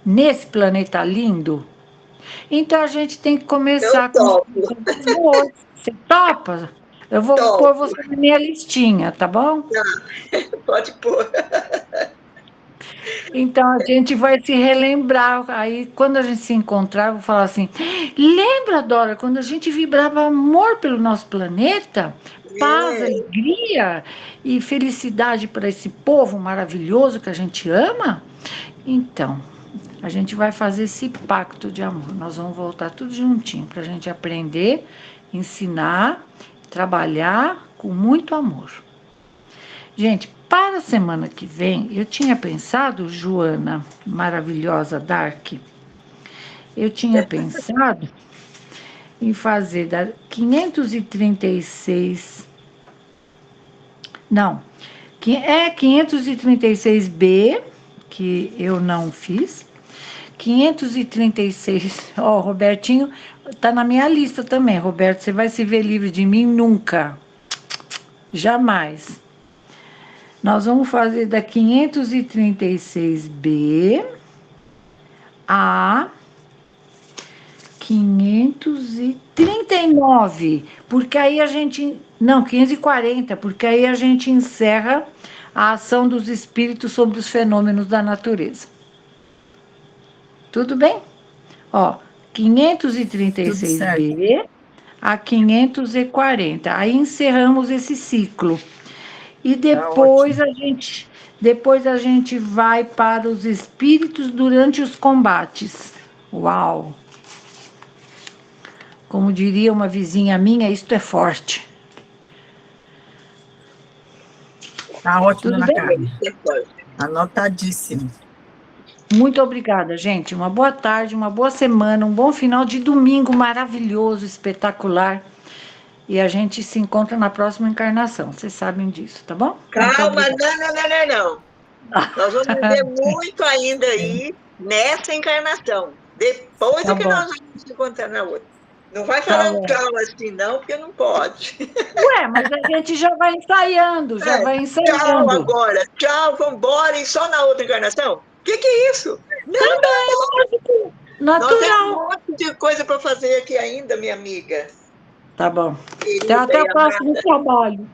Nesse planeta lindo? Então a gente tem que começar com os amor. Você topa? Eu vou pôr você na minha listinha, tá bom? Pode pôr. Então a gente vai se relembrar. Aí quando a gente se encontrar, eu vou falar assim: lembra, Dora, quando a gente vibrava amor pelo nosso planeta? Paz, alegria e felicidade para esse povo maravilhoso que a gente ama? Então, a gente vai fazer esse pacto de amor. Nós vamos voltar tudo juntinho para a gente aprender, ensinar, trabalhar com muito amor. Gente, para a semana que vem, eu tinha pensado, Joana, maravilhosa Dark, eu tinha pensado em fazer da 536. Não, 536B, que eu não fiz. 536, ó, Robertinho, tá na minha lista também. Roberto, você vai se ver livre de mim? Nunca. Jamais. Nós vamos fazer da 536B a 539, porque aí a gente... Não, 540, porque aí a gente encerra a ação dos espíritos sobre os fenômenos da natureza. Tudo bem? Ó, 536B a 540. Aí encerramos esse ciclo. E depois a gente vai para os espíritos durante os combates. Uau! Como diria uma vizinha minha, isto é forte. Tá ótimo, Ana Carmen. Anotadíssimo. Muito obrigada, gente. Uma boa tarde, uma boa semana, um bom final de domingo maravilhoso, espetacular. E a gente se encontra na próxima encarnação. Vocês sabem disso, tá bom? Calma, não. Nós vamos ver muito ainda aí nessa encarnação. Depois é que nós vamos se encontrar na outra. Não vai falando tchau assim, não, porque não pode. Ué, mas a gente já vai ensaiando, Tchau agora, tchau, vamos embora e só na outra encarnação? O que é isso? Não. Natural. Nós temos um monte de coisa para fazer aqui ainda, minha amiga. Tá bom. Até o próximo trabalho.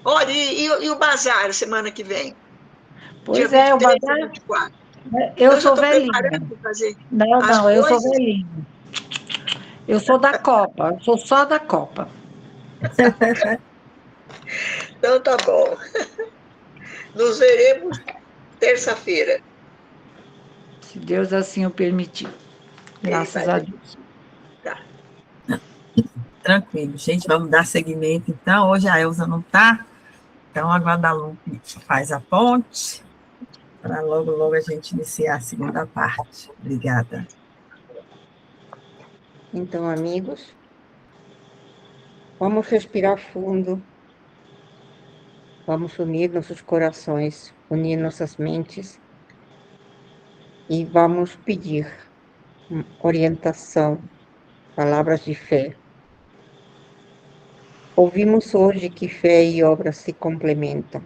Olha, e o bazar semana que vem? Pois é, o bazar... 24. Eu sou velhinha. Não, eu sou velhinha. Eu sou da Copa, eu sou só da Copa. Então tá bom. Nos veremos terça-feira. Se Deus assim o permitir. Graças a Deus. Tá. Tranquilo, gente, vamos dar seguimento então. Hoje a Elza não está, então a Guadalupe faz a ponte para logo a gente iniciar a segunda parte. Obrigada. Então, amigos, vamos respirar fundo. Vamos unir nossos corações, unir nossas mentes e vamos pedir orientação, palavras de fé. Ouvimos hoje que fé e obra se complementam.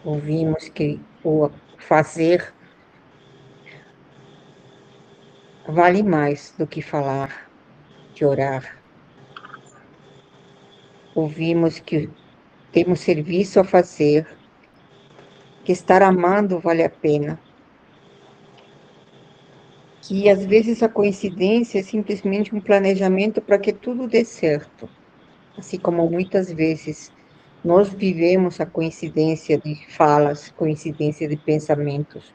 Ouvimos que o fazer vale mais do que falar, de orar. Ouvimos que temos serviço a fazer, que estar amando vale a pena, que às vezes a coincidência é simplesmente um planejamento para que tudo dê certo, assim como muitas vezes nós vivemos a coincidência de falas, coincidência de pensamentos.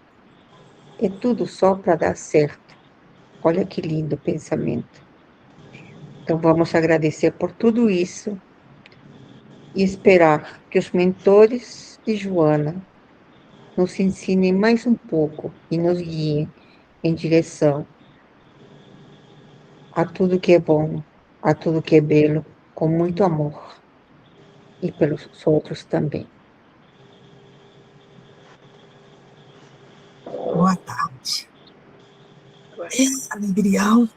É tudo só para dar certo. Olha que lindo pensamento. Então vamos agradecer por tudo isso e esperar que os mentores de Joana nos ensinem mais um pouco e nos guiem em direção a tudo que é bom, a tudo que é belo, com muito amor, e pelos outros também. Boa tarde. Boa tarde. Alegrião.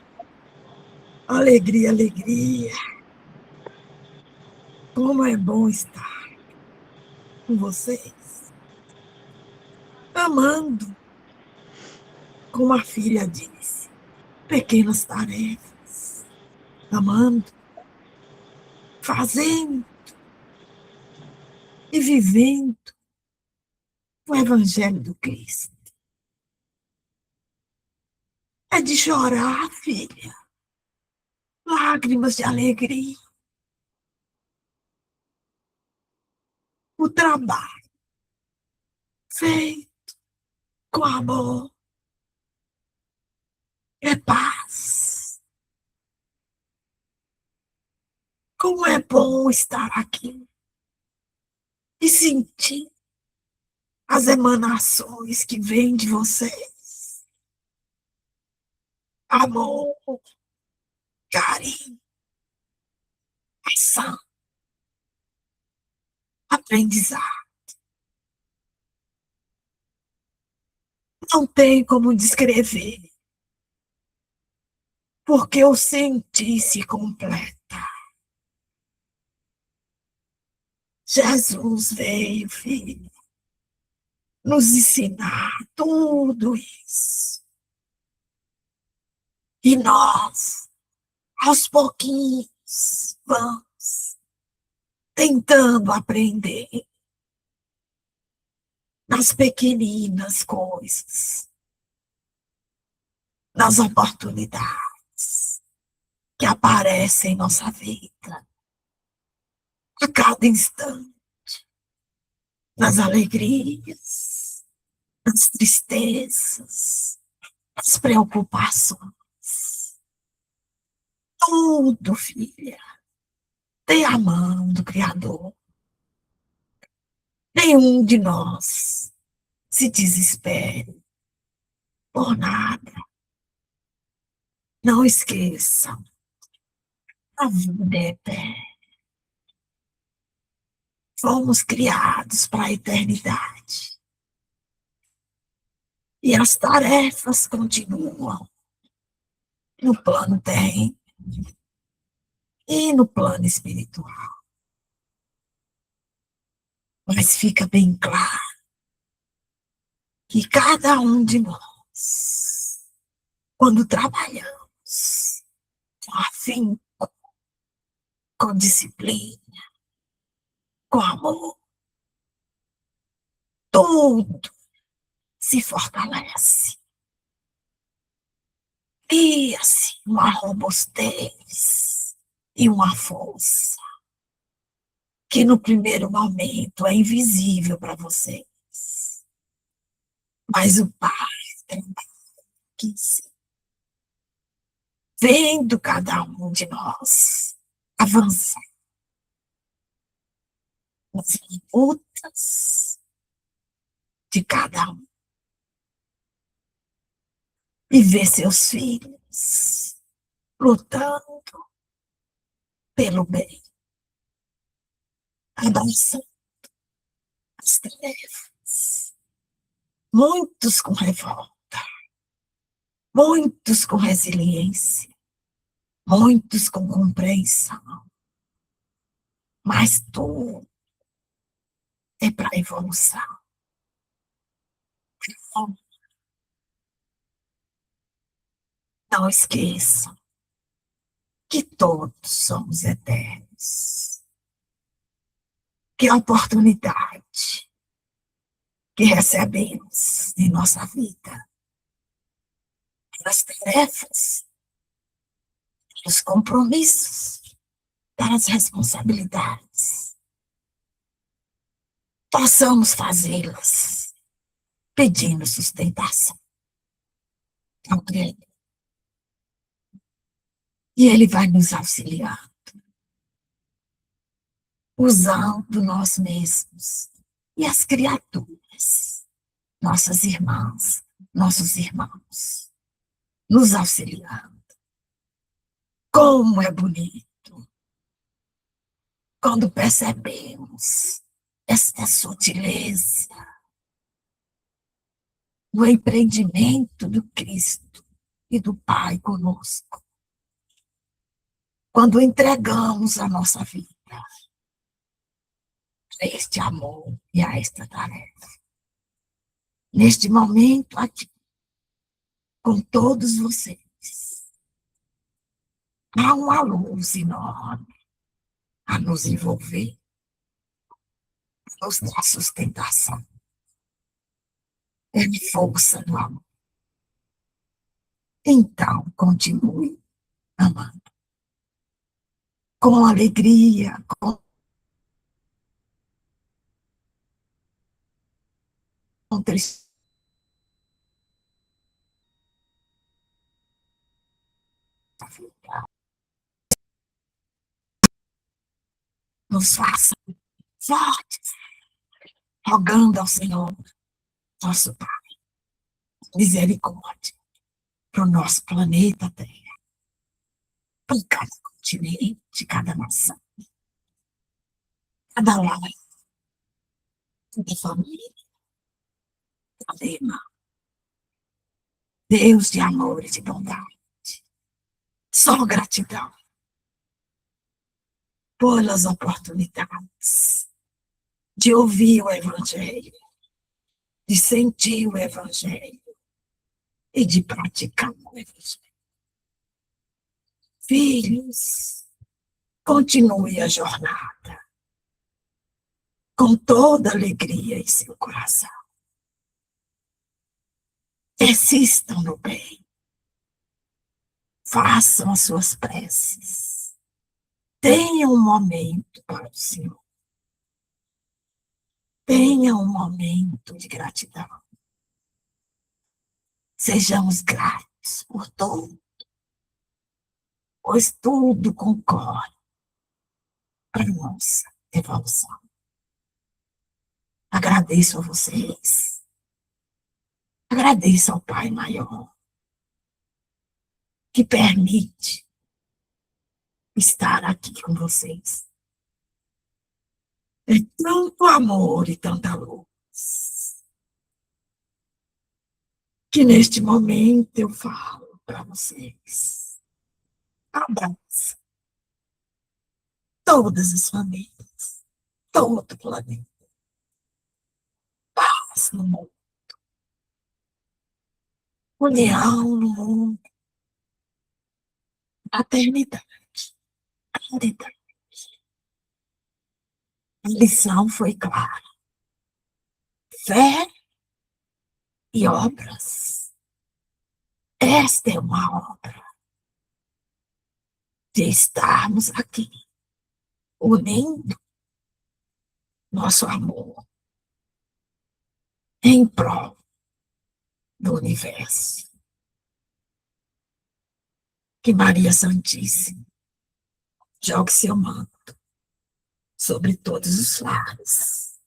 Alegria, alegria. Como é bom estar com vocês. Amando, como a filha disse, pequenas tarefas. Amando, fazendo e vivendo o Evangelho do Cristo. É de chorar, filha. Lágrimas de alegria. O trabalho feito com amor é paz. Como é bom estar aqui e sentir as emanações que vêm de vocês. Amor, carinho, ação, aprendizado. Não tem como descrever, porque o sentir se completa. Jesus veio, filho, nos ensinar tudo isso. E nós, aos pouquinhos, vamos tentando aprender nas pequeninas coisas, nas oportunidades que aparecem em nossa vida, a cada instante, nas alegrias, nas tristezas, nas preocupações. Tudo, filha, tem a mão do Criador. Nenhum de nós se desespere por nada. Não esqueçam, a vida é eterna. Fomos criados para a eternidade. E as tarefas continuam no plano terreno e no plano espiritual. Mas fica bem claro que cada um de nós, quando trabalhamos com afinco, com disciplina, com amor, tudo se fortalece. E assim, uma robustez e uma força que no primeiro momento é invisível para vocês. Mas o Pai trabalha aqui em cima, vendo cada um de nós avançar nas lutas de cada um e ver seus filhos lutando pelo bem, abraçando as tarefas, muitos com revolta, muitos com resiliência, muitos com compreensão, mas tudo é para a evolução. Não esqueçam que todos somos eternos, que a oportunidade que recebemos em nossa vida, pelas tarefas, pelos compromissos, pelas responsabilidades, possamos fazê-las pedindo sustentação ao Criador. E Ele vai nos auxiliar, usando nós mesmos e as criaturas, nossas irmãs, nossos irmãos, nos auxiliando. Como é bonito quando percebemos esta sutileza, o empreendimento do Cristo e do Pai conosco. Quando entregamos a nossa vida a este amor e a esta tarefa. Neste momento aqui, com todos vocês, há uma luz enorme a nos envolver, a nos dar sustentação. É a força do amor. Então, continue amando. Com alegria, com tristeza. Nos faça fortes, rogando ao Senhor, nosso Pai, misericórdia para o nosso planeta Terra, para cada continente, cada nação, cada lar, cada família, cada irmão. Deus de amor e de bondade, só gratidão pelas oportunidades de ouvir o Evangelho, de sentir o Evangelho e de praticar o Evangelho. Filhos, continue a jornada com toda alegria em seu coração. Persistam no bem. Façam as suas preces. Tenha um momento para o Senhor. Tenha um momento de gratidão. Sejamos gratos por tudo, pois tudo concorre para a nossa evolução. Agradeço a vocês. Agradeço ao Pai Maior, que permite estar aqui com vocês. É tanto amor e tanta luz, que neste momento eu falo para vocês. Abraço todas as famílias, todo o planeta. Paz no mundo. União no mundo. Fraternidade. Caridade. A lição foi clara. Fé e obras. Esta é uma obra de estarmos aqui, unindo nosso amor em prol do universo. Que Maria Santíssima jogue seu manto sobre todos os lares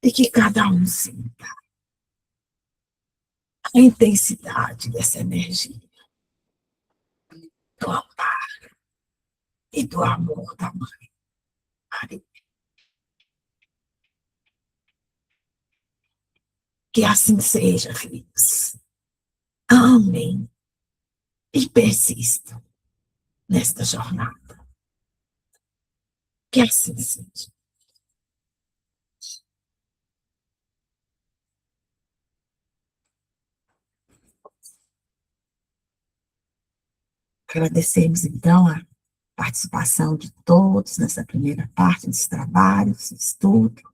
e que cada um sinta a intensidade dessa energia do amparo e do amor da Mãe Maria. Que assim seja, filhos. Amém. E persistam nesta jornada. Que assim seja. Agradecemos, então, a participação de todos nessa primeira parte desse trabalho, desse estudo.